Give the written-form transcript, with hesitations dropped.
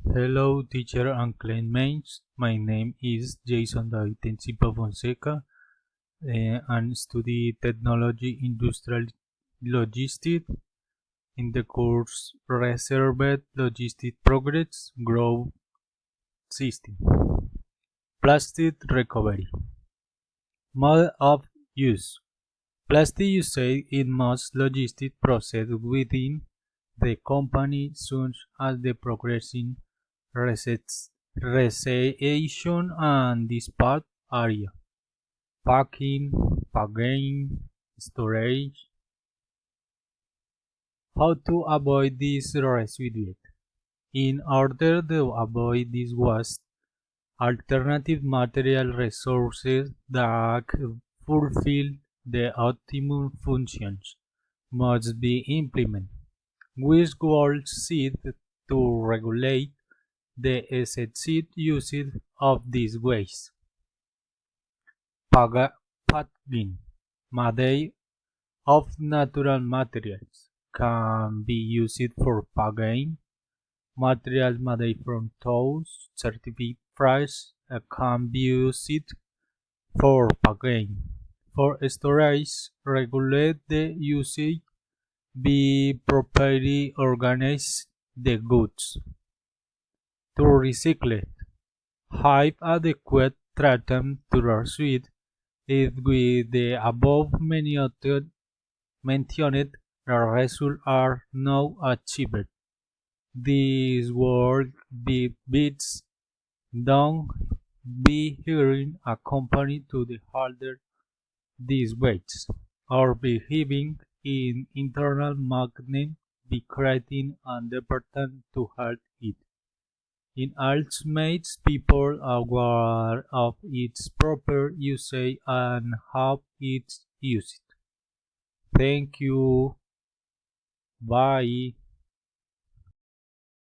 Hello, teacher and classmates. My name is Jason David Encipa Fonseca and study Technology Industrial Logistics in the course Reserved Logistic Progress Growth System. Plastic Recovery. Mode of use. Plastic usage in most logistic process within the company such as the progressing recession and dispatch area, packing, packaging, storage. How to avoid this residue? In order to avoid this waste, alternative material resources that fulfill the optimum functions must be implemented, which goals seek to regulate the excessive usage of these waste. Packaging made of natural materials can be used for packaging. Materials made from toast, certified fresh can be used for packaging. For storage, regulate the usage, be properly organize the goods. To recycle, have adequate treatment to reduce it with the above mentioned results are now achieved. This work beats down be hiring a company to the harder these weights, or behaving in internal magnet be creating an department to help it. In ultimate, people are aware of its proper usage and how it's used. Thank you. Bye.